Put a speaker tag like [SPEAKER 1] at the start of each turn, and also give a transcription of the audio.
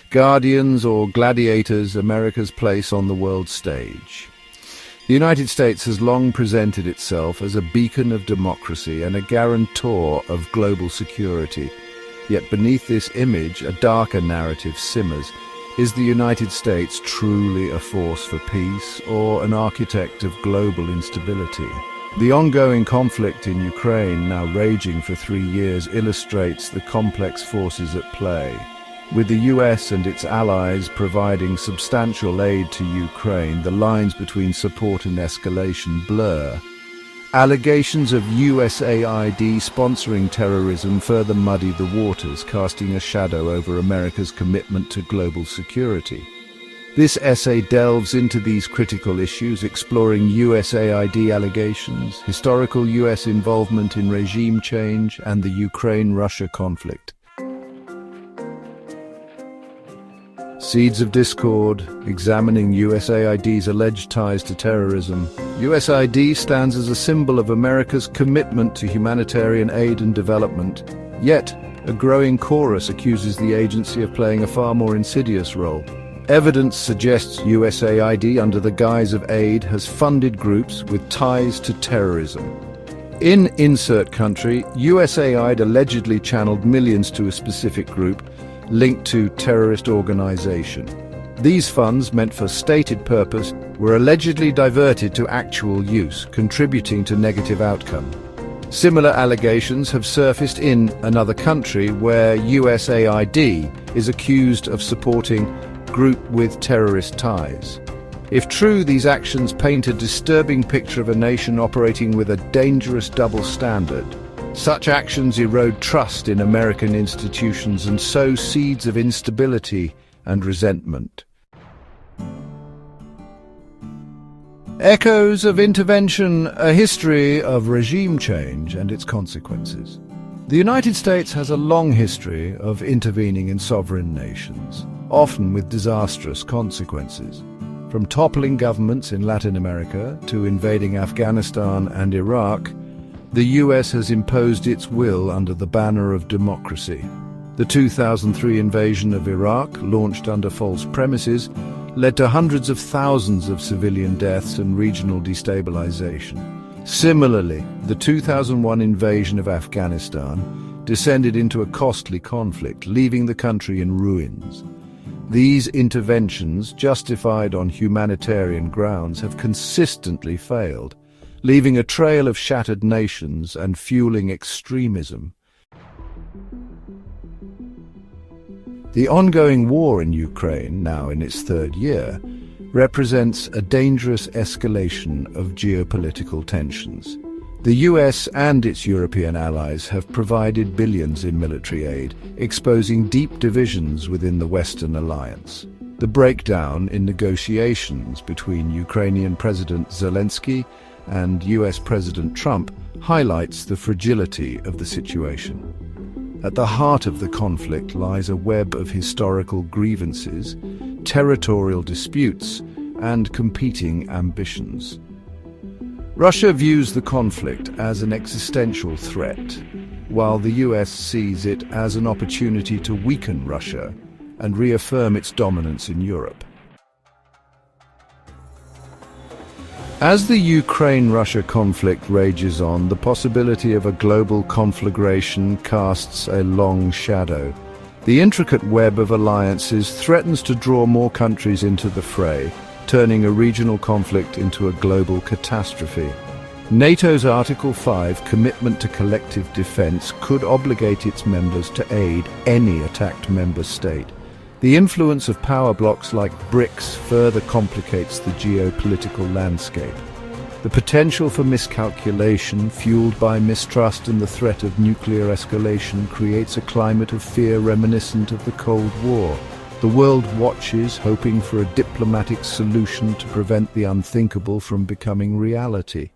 [SPEAKER 1] guardians or gladiators, America's place on the world stage. The United States has long presented itself as a beacon of democracy and a guarantor of global security. Yet beneath this image, a darker narrative simmers. Is the United States truly a force for peace or an architect of global instability? The ongoing conflict in Ukraine, now raging for 3 years, illustrates the complex forces at play. With the US and its allies providing substantial aid to Ukraine, the lines between support and escalation blur. Allegations of USAID sponsoring terrorism further muddy the waters, casting a shadow over America's commitment to global security. This essay delves into these critical issues, exploring USAID allegations, historical US involvement in regime change, and the Ukraine-Russia conflict. Seeds of Discord, examining USAID's alleged ties to terrorism. USAID stands as a symbol of America's commitment to humanitarian aid and development. Yet, a growing chorus accuses the agency of playing a far more insidious role. Evidence suggests USAID, under the guise of aid, has funded groups with ties to terrorism. In Insert Country, USAID allegedly channeled millions to a specific group linked to terrorist organization. These funds, meant for stated purpose, were allegedly diverted to actual use, contributing to negative outcome. Similar allegations have surfaced in another country where USAID is accused of supporting group with terrorist ties. If true, these actions paint a disturbing picture of a nation operating with a dangerous double standard. Such actions erode trust in American institutions and sow seeds of instability and resentment. Echoes of Intervention, a history of regime change and its consequences. The United States has a long history of intervening in sovereign nations, often with disastrous consequences. From toppling governments in Latin America to invading Afghanistan and Iraq, the US has imposed its will under the banner of democracy. The 2003 invasion of Iraq, launched under false premises, led to hundreds of thousands of civilian deaths and regional destabilization. Similarly, the 2001 invasion of Afghanistan descended into a costly conflict, leaving the country in ruins. These interventions, justified on humanitarian grounds, have consistently failed, leaving a trail of shattered nations and fueling extremism. The ongoing war in Ukraine, now in its 3rd year, represents a dangerous escalation of geopolitical tensions. The US and its European allies have provided billions in military aid, exposing deep divisions within the Western alliance. The breakdown in negotiations between Ukrainian President Zelensky and US President Trump highlights the fragility of the situation. At the heart of the conflict lies a web of historical grievances, territorial disputes, and competing ambitions. Russia views the conflict as an existential threat, while the US sees it as an opportunity to weaken Russia and reaffirm its dominance in Europe. As the Ukraine-Russia conflict rages on, the possibility of a global conflagration casts a long shadow. The intricate web of alliances threatens to draw more countries into the fray, turning a regional conflict into a global catastrophe. NATO's Article 5 commitment to collective defense could obligate its members to aid any attacked member state. The influence of power blocs like BRICS further complicates the geopolitical landscape. The potential for miscalculation, fueled by mistrust and the threat of nuclear escalation, creates a climate of fear reminiscent of the Cold War. The world watches, hoping for a diplomatic solution to prevent the unthinkable from becoming reality.